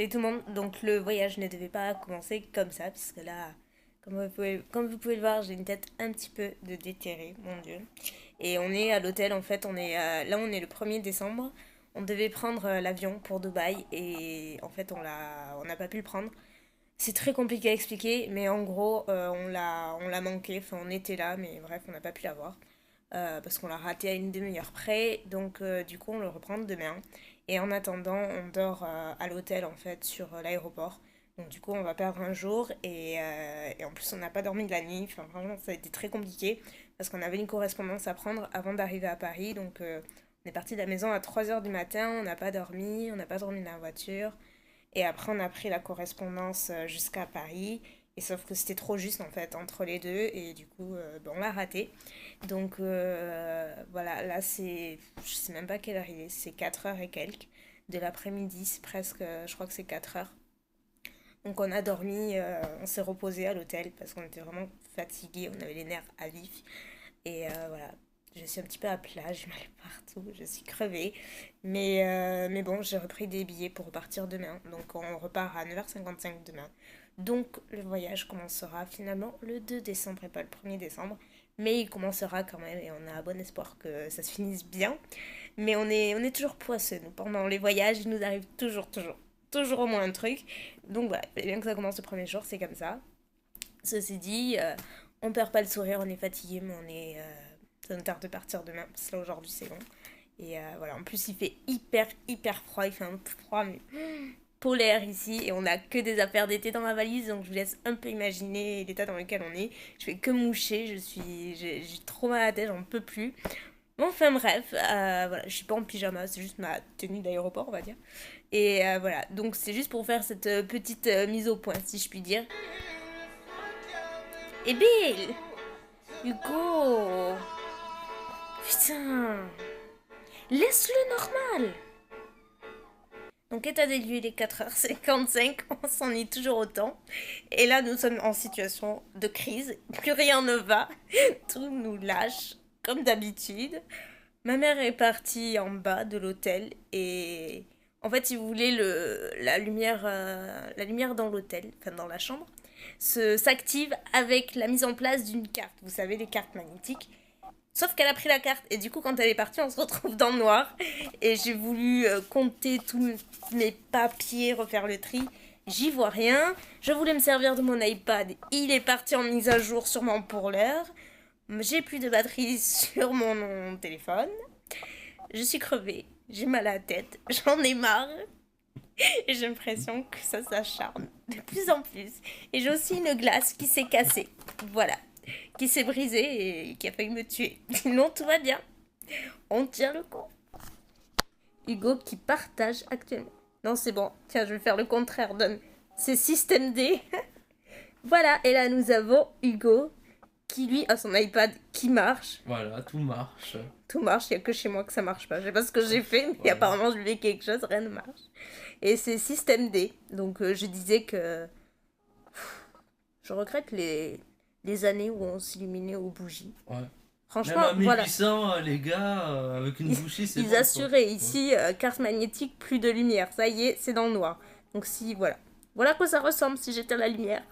Salut tout le monde. Donc le voyage ne devait pas commencer comme ça, puisque là, comme vous pouvez le voir, j'ai une tête un petit peu de déterré, mon Dieu. Et on est à l'hôtel, en fait, là on est le 1er décembre. On devait prendre l'avion pour Dubaï et en fait on n'a pas pu le prendre. C'est très compliqué à expliquer, mais en gros on l'a manqué. Enfin on était là, mais bref on n'a pas pu l'avoir. Parce qu'on l'a raté à une demi-heure près. Donc du coup on le reprend demain. Et en attendant, on dort à l'hôtel en fait sur l'aéroport. Donc du coup on va perdre un jour et en plus on n'a pas dormi de la nuit. Enfin vraiment ça a été très compliqué parce qu'on avait une correspondance à prendre avant d'arriver à Paris. Donc on est parti de la maison à 3 heures du matin, on n'a pas dormi dans la voiture. Et après, on a pris la correspondance jusqu'à Paris. Et sauf que c'était trop juste en fait entre les deux. Et du coup, ben, on l'a raté. Donc voilà, là c'est. Je sais même pas quelle heure il est. C'est 4 heures et quelques de l'après-midi. C'est presque. Je crois que c'est 4 heures. Donc on a dormi, on s'est reposé à l'hôtel parce qu'on était vraiment fatigués. On avait les nerfs à vif. Et voilà, je suis un petit peu à plat, j'ai mal partout, je suis crevée. Mais bon, j'ai repris des billets pour repartir demain. Donc on repart à 9h55 demain. Donc le voyage commencera finalement le 2 décembre et pas le 1er décembre. Mais il commencera quand même et on a bon espoir que ça se finisse bien. Mais on est toujours poisseux, nous. Pendant les voyages, il nous arrive toujours au moins un truc. Donc voilà, il fallait bien que ça commence le premier jour, c'est comme ça. Ceci dit, on perd pas le sourire, on est fatigué, mais ça nous tarde de partir demain, parce que là aujourd'hui c'est long. Et voilà, en plus il fait hyper froid, il fait un froid mais polaire ici, et on a que des affaires d'été dans ma valise, donc je vous laisse un peu imaginer l'état dans lequel on est. Je fais que moucher, j'ai trop mal à la tête, j'en peux plus. Bon, enfin bref, voilà, je suis pas en pyjama, c'est juste ma tenue d'aéroport, on va dire. Et voilà, donc c'est juste pour faire cette petite mise au point, si je puis dire. Et Bill! Hugo! Putain! Laisse-le normal! Donc, état des lieux, il est 4h55, on s'ennuie toujours autant. Et là, nous sommes en situation de crise. Plus rien ne va. Tout nous lâche, comme d'habitude. Ma mère est partie en bas de l'hôtel et en fait, si vous voulez, la lumière dans l'hôtel, enfin dans la chambre, s'active avec la mise en place d'une carte. Vous savez, les cartes magnétiques. Sauf qu'elle a pris la carte et du coup, quand elle est partie, on se retrouve dans le noir. Et j'ai voulu compter tous mes papiers, refaire le tri. J'y vois rien. Je voulais me servir de mon iPad. Il est parti en mise à jour sûrement pour l'heure. J'ai plus de batterie sur mon téléphone. Je suis crevée. J'ai mal à la tête. J'en ai marre. Et j'ai l'impression que ça s'acharne de plus en plus. Et j'ai aussi une glace qui s'est cassée. Voilà. Qui s'est brisée et qui a failli me tuer. Sinon, tout va bien. On tient le coup. Hugo qui partage actuellement. Non, c'est bon. Tiens, je vais faire le contraire. Donne. C'est système D. Voilà. Et là, nous avons Hugo qui, lui, a son iPad qui marche. Voilà, tout marche. Tout marche. Il n'y a que chez moi que ça marche pas. Je sais pas ce que j'ai fait, mais Voilà. apparemment, je lui ai quelque chose. Rien ne marche. Et c'est système D. Donc, je disais que je regrette les années où on s'illuminait aux bougies. Ouais. Franchement, Même à voilà. 1800, les gars, avec une bougie, c'est Ils bon, quoi. assuraient ici, carte magnétique, plus de lumière. Ça y est, c'est dans le noir. Donc si, voilà. Voilà à quoi ça ressemble si j'étais à la lumière.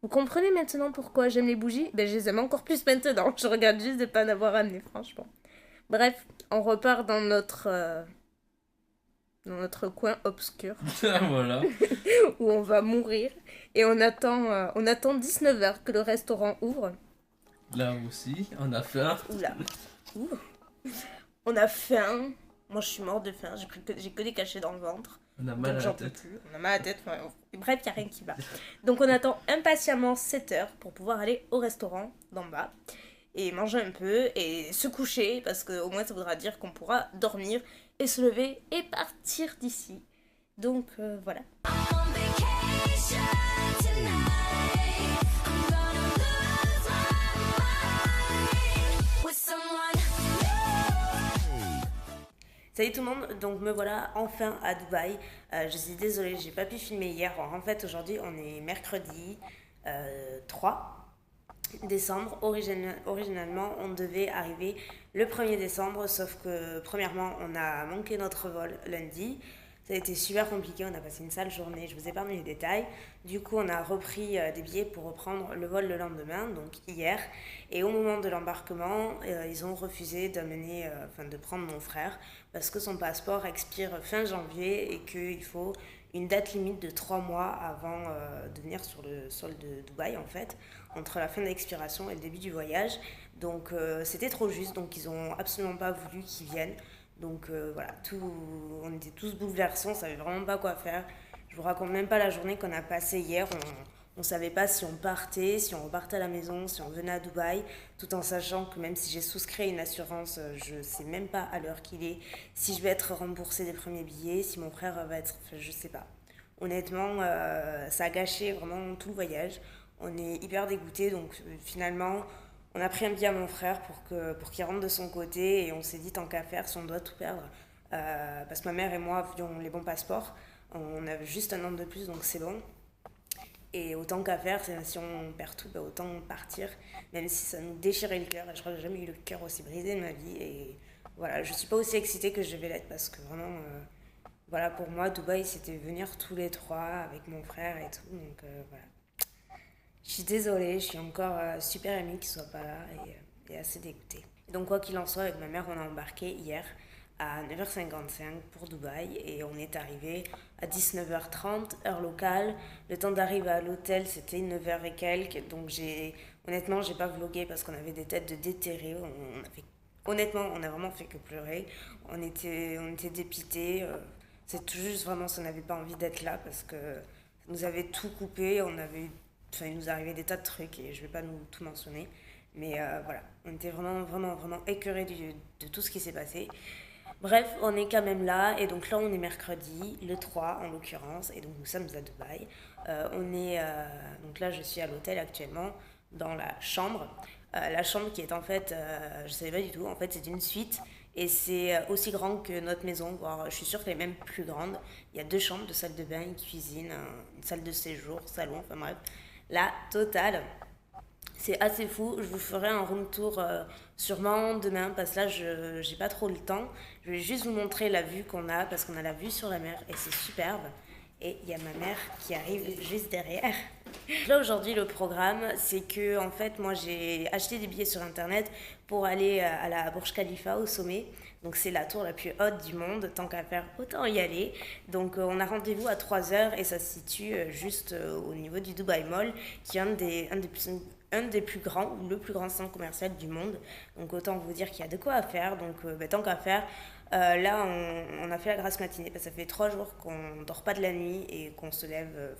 Vous comprenez maintenant pourquoi j'aime les bougies? Ben, je les aime encore plus maintenant. Je regrette juste de ne pas en avoir amené, franchement. Bref, on repart dans notre coin obscur Voilà. où on va mourir. Et on attend 19h que le restaurant ouvre. Là aussi, on a faim. Oula. Ouh. On a faim. Moi, je suis morte de faim. J'ai que des cachets dans le ventre. On a Donc, mal à la j'en peux tête. plus. On a mal à la tête. Enfin, bref, il n'y a rien qui va. Donc, on attend impatiemment 7 heures pour pouvoir aller au restaurant d'en bas et manger un peu et se coucher parce qu'au moins, ça voudra dire qu'on pourra dormir et se lever et partir d'ici. Donc, voilà. Salut tout le monde, donc me voilà enfin à Dubaï. Je suis désolée, j'ai pas pu filmer hier. En fait, aujourd'hui, on est mercredi 3 décembre. Originalement, on devait arriver le 1er décembre, sauf que premièrement, on a manqué notre vol lundi. Ça a été super compliqué, on a passé une sale journée, je vous épargne les détails. Du coup, on a repris des billets pour reprendre le vol le lendemain, donc hier. Et au moment de l'embarquement, ils ont refusé de prendre mon frère parce que son passeport expire fin janvier et qu'il faut une date limite de 3 mois avant de venir sur le sol de Dubaï en fait, entre la fin d'expiration et le début du voyage. Donc c'était trop juste, donc ils ont absolument pas voulu qu'ils viennent. Donc voilà, on était tous bouleversés, on savait vraiment pas quoi faire. Je vous raconte même pas la journée qu'on a passée hier. On savait pas si on partait, si on repartait à la maison, si on venait à Dubaï, tout en sachant que même si j'ai souscrit une assurance, je sais même pas à l'heure qu'il est, si je vais être remboursée des premiers billets, si mon frère va être, enfin, je sais pas. Honnêtement, ça a gâché vraiment tout le voyage. On est hyper dégoûtés, donc finalement, on a pris un billet à mon frère pour qu'il rentre de son côté et on s'est dit tant qu'à faire, si on doit tout perdre, parce que ma mère et moi avions les bons passeports, on avait juste un an de plus, donc c'est bon. Et autant qu'à faire, si on perd tout, bah autant partir, même si ça nous déchirait le cœur. Et je crois que j'ai jamais eu le cœur aussi brisé de ma vie. Et voilà, je suis pas aussi excitée que je vais l'être parce que vraiment, voilà, pour moi, Dubaï, c'était venir tous les trois avec mon frère et tout. Donc voilà. Je suis désolée, je suis encore super émue qu'il soit pas là et assez dégoûtée. Donc quoi qu'il en soit, avec ma mère, on a embarqué hier à 9h55 pour Dubaï et on est arrivé à 19h30 heure locale. Le temps d'arriver à l'hôtel, c'était 9h et quelques. Donc honnêtement, j'ai pas vlogué parce qu'on avait des têtes de déterrés. Honnêtement, on a vraiment fait que pleurer. On était dépités. C'est tout juste vraiment si on n'avait pas envie d'être là parce que ça nous avait tout coupé. Il nous arrivait des tas de trucs et je vais pas nous tout mentionner. Mais voilà, on était vraiment, vraiment, vraiment écœurés de tout ce qui s'est passé. Bref, on est quand même là, et donc là on est mercredi, le 3 en l'occurrence, et donc nous sommes à Dubaï. Donc là je suis à l'hôtel actuellement, dans la chambre. La chambre qui est en fait, je savais pas du tout, en fait c'est une suite, et c'est aussi grand que notre maison, voire je suis sûre qu'elle est même plus grande. Il y a 2 chambres, 2 salles de bain, une cuisine, une salle de séjour, salon, enfin bref, la totale. C'est assez fou. Je vous ferai un room tour sûrement demain parce que là, je j'ai pas trop le temps. Je vais juste vous montrer la vue qu'on a parce qu'on a la vue sur la mer et c'est superbe. Et il y a ma mère qui arrive juste derrière. Là, aujourd'hui, le programme, c'est que, en fait, moi, j'ai acheté des billets sur Internet pour aller à la Burj Khalifa au sommet. Donc, c'est la tour la plus haute du monde. Tant qu'à faire, autant y aller. Donc, on a rendez-vous à 3h et ça se situe juste au niveau du Dubai Mall, qui est un des plus grands, ou le plus grand centre commercial du monde. Donc autant vous dire qu'il y a de quoi faire. Donc tant qu'à faire, là on a fait la grasse matinée parce que ça fait 3 jours qu'on ne dort pas de la nuit et qu'on se lève,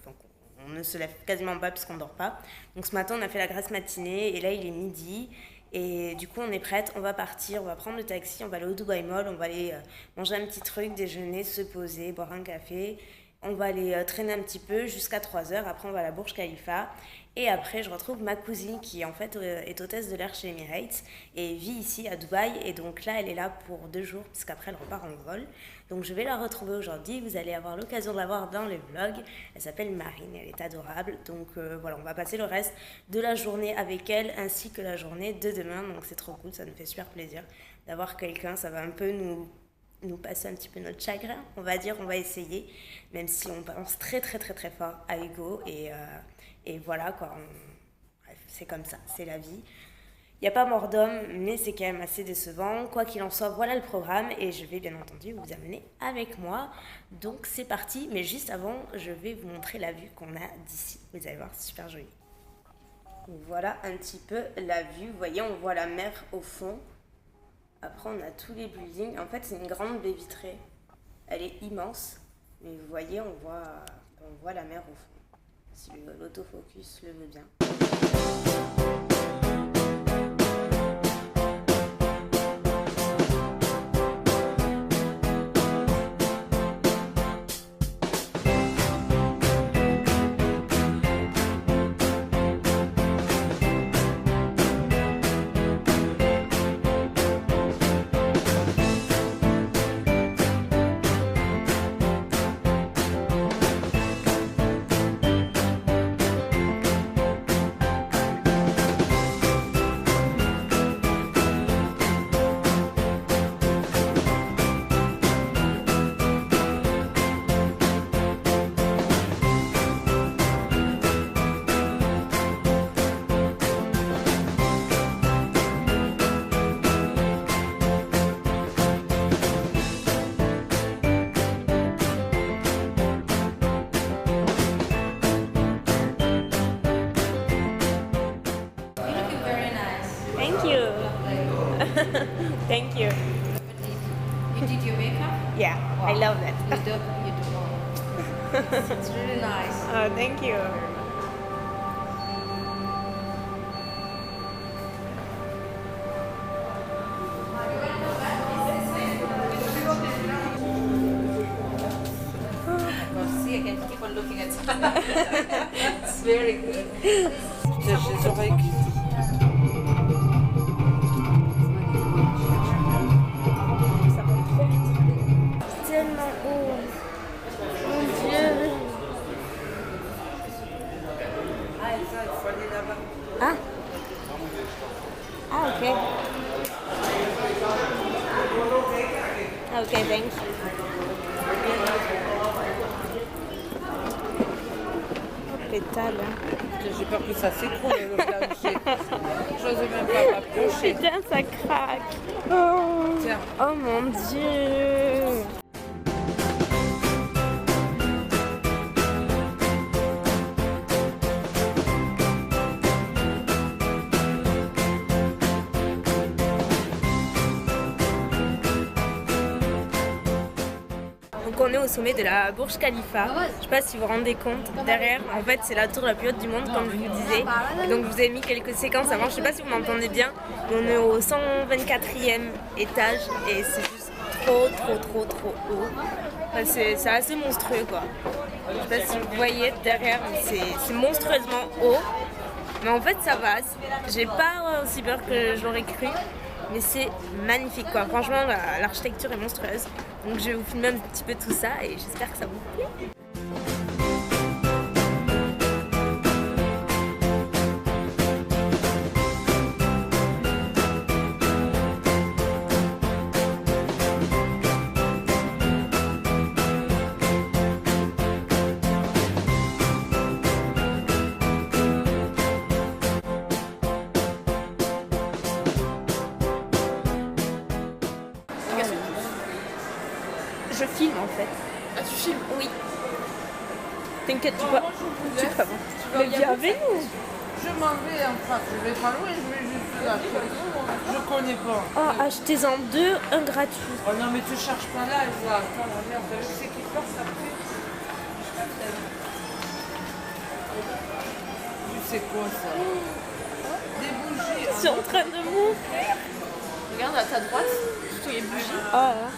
on ne se lève quasiment pas puisqu'on ne dort pas. Donc ce matin on a fait la grasse matinée et là il est midi. Et du coup on est prête, on va partir, on va prendre le taxi, on va aller au Dubai Mall, on va aller manger un petit truc, déjeuner, se poser, boire un café. On va aller traîner un petit peu jusqu'à 3h. Après, on va à la Burj Khalifa. Et après, je retrouve ma cousine qui, en fait, est hôtesse de l'air chez Emirates et vit ici à Dubaï. Et donc là, elle est là pour 2 jours, puisqu'après, elle repart en vol. Donc, je vais la retrouver aujourd'hui. Vous allez avoir l'occasion de la voir dans les vlogs. Elle s'appelle Marine, elle est adorable. Donc, voilà, on va passer le reste de la journée avec elle, ainsi que la journée de demain. Donc, c'est trop cool, ça nous fait super plaisir d'avoir quelqu'un. Ça va un peu nous passer un petit peu notre chagrin, on va dire, on va essayer, même si on pense très très très très fort à Hugo et voilà quoi, bref, c'est comme ça, c'est la vie. Il n'y a pas mort d'homme, mais c'est quand même assez décevant. Quoi qu'il en soit, voilà le programme et je vais bien entendu vous amener avec moi. Donc c'est parti, mais juste avant, je vais vous montrer la vue qu'on a d'ici. Vous allez voir, c'est super joli. Voilà un petit peu la vue, vous voyez, on voit la mer au fond. Après, on a tous les buildings. En fait, c'est une grande baie vitrée. Elle est immense. Mais vous voyez, on voit la mer au fond. Si l'autofocus le veut bien. Thank you. You did your makeup? Yeah, I love that. You do. It's really nice. Oh, thank you. See, I can keep on looking at it's very good. Les oreilles qui... Tellement haut. Mon Dieu. Ah, ça, il faut aller là-bas. Ah. Ah, ok. Ah, ok, thanks. Oh, pétale. J'ai peur que ça s'écroule le plancher. J'ose même pas m'approcher. Putain, ça craque. Oh, Tiens. oh mon Dieu. Donc on est au sommet de la Burj Khalifa. Je sais pas si vous vous rendez compte. Derrière, en fait, c'est la tour la plus haute du monde, comme je vous disais. Et donc je vous ai mis quelques séquences avant. Je sais pas si vous m'entendez bien. Mais on est au 124e étage et c'est juste trop haut. Enfin, c'est assez monstrueux quoi. Je sais pas si vous voyez derrière, mais c'est monstrueusement haut. Mais en fait, ça va. J'ai pas aussi peur que je l'aurais cru. Mais c'est magnifique quoi, franchement l'architecture est monstrueuse. Donc je vais vous filmer un petit peu tout ça et j'espère que ça vous plaît. Je filme en fait. Ah, tu filmes? Oui. T'inquiète pas. Tu peux avoir. Mais viens avec nous. Je m'en vais en face, je vais pas loin, je vais juste là. Je connais pas. Oh, achetez-en deux, un gratuit. Oh non, mais tu cherches pas là, je vois. Attends, la merde, t'as vu ce qui passe après? Tu sais quoi ça? Des bougies. Je suis en train de mourir. Regarde à ta droite, toutes les bougies. Oh là.